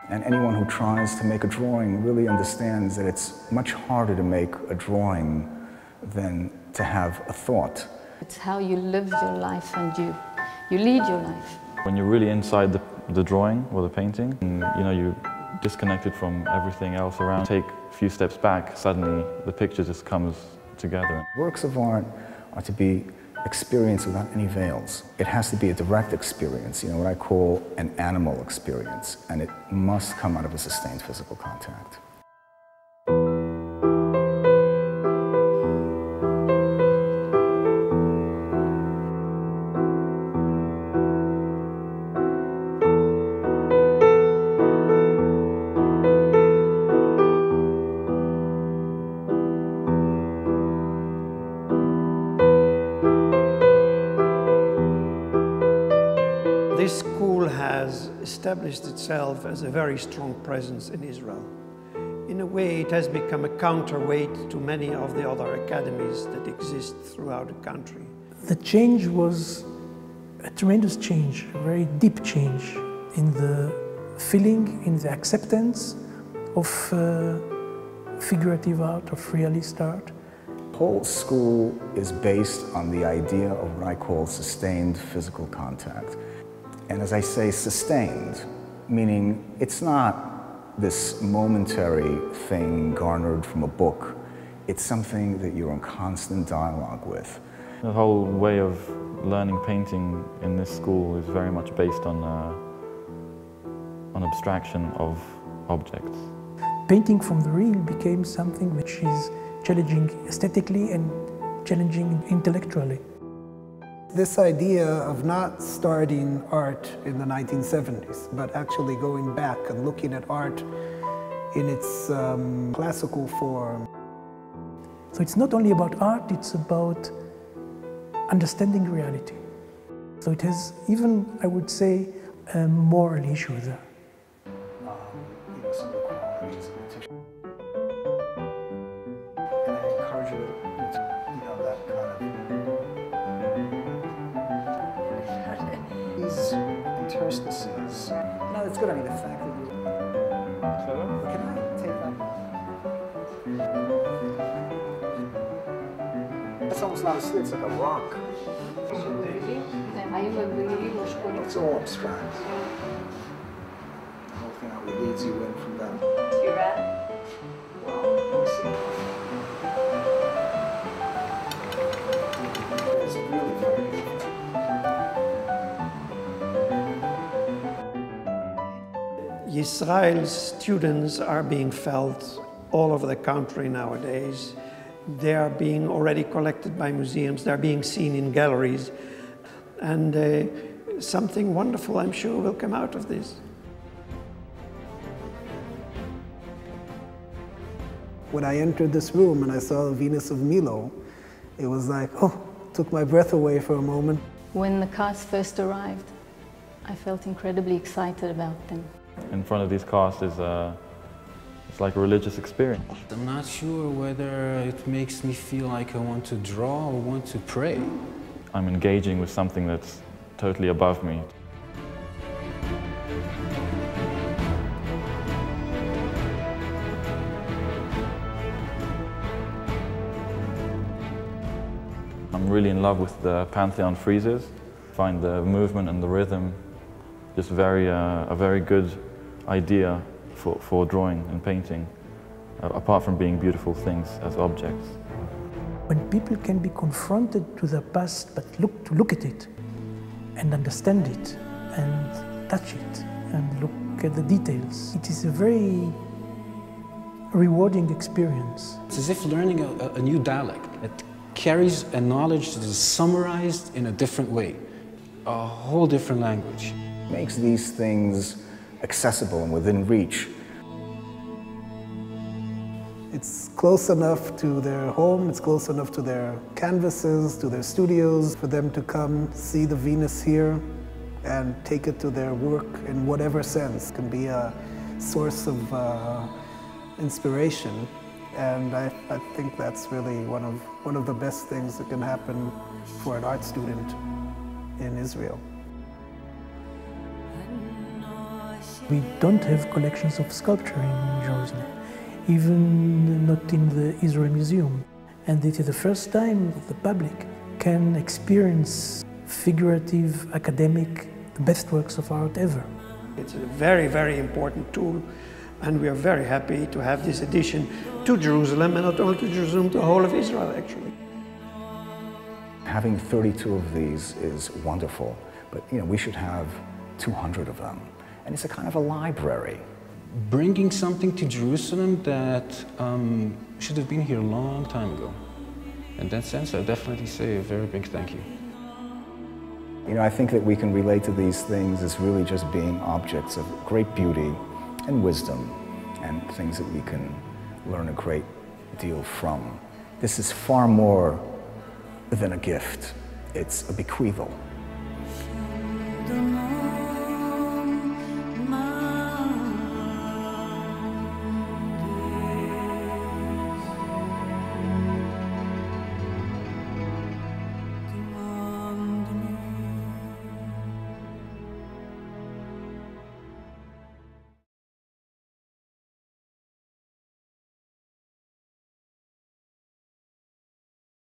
And anyone who tries to make a drawing really understands that it's much harder to make a drawing than to have a thought. It's how you live your life and you lead your life. When you're really inside the drawing or the painting, and, you're disconnected from everything else around. Take a few steps back, suddenly the picture just comes together. Works of art are to be experienced without any veils. It has to be a direct experience, what I call an animal experience, and it must come out of a sustained physical contact. This school has established itself as a very strong presence in Israel. In a way, it has become a counterweight to many of the other academies that exist throughout the country. The change was a tremendous change, a very deep change in the feeling, in the acceptance of figurative art, of realist art. The whole school is based on the idea of what I call sustained physical contact. And as I say, sustained, meaning it's not this momentary thing garnered from a book. It's something that you're in constant dialogue with. The whole way of learning painting in this school is very much based on abstraction of objects. Painting from the real became something which is challenging aesthetically and challenging intellectually. This idea of not starting art in the 1970s, but actually going back and looking at art in its classical form. So it's not only about art, it's about understanding reality. So it has even, I would say, a moral issue there. Some of the qualities of the tissue. And I encourage you to, that kind of... These interstices. No, that's good. I mean, the fact that you... Can I take that? That's almost not a slip, it's like a rock. It's all abstract. The whole thing how it leads you in from them. You're at? Wow, let me see. It's really very beautiful. Yisrael's students are being felt all over the country nowadays. They are being already collected by museums, they're being seen in galleries, and something wonderful, I'm sure, will come out of this. When I entered this room and I saw the Venus of Milo, it was like, oh, took my breath away for a moment. When the cast first arrived, I felt incredibly excited about them. In front of these casts is it's like a religious experience. I'm not sure whether it makes me feel like I want to draw or want to pray. I'm engaging with something that's totally above me. I'm really in love with the Pantheon friezes. I find the movement and the rhythm just a very good idea for drawing and painting, apart from being beautiful things as objects. When people can be confronted to their past, but look at it and understand it and touch it and look at the details, it is a very rewarding experience. It's as if learning a new dialect. It carries a knowledge that is summarized in a different way, a whole different language. Makes these things accessible and within reach. It's close enough to their home, it's close enough to their canvases, to their studios, for them to come see the Venus here and take it to their work in whatever sense. It can be a source of inspiration, and I think that's really one of the best things that can happen for an art student in Israel. We don't have collections of sculpture in Jerusalem, even not in the Israel Museum. And it is the first time the public can experience figurative, academic, the best works of art ever. It's a very, very important tool, and we are very happy to have this addition to Jerusalem, and not only to Jerusalem, to the whole of Israel, actually. Having 32 of these is wonderful, but we should have 200 of them. And it's a kind of a library. Bringing something to Jerusalem that should have been here a long time ago. In that sense, I definitely say a very big thank you. I think that we can relate to these things as really just being objects of great beauty and wisdom, and things that we can learn a great deal from. This is far more than a gift. It's a bequeathal.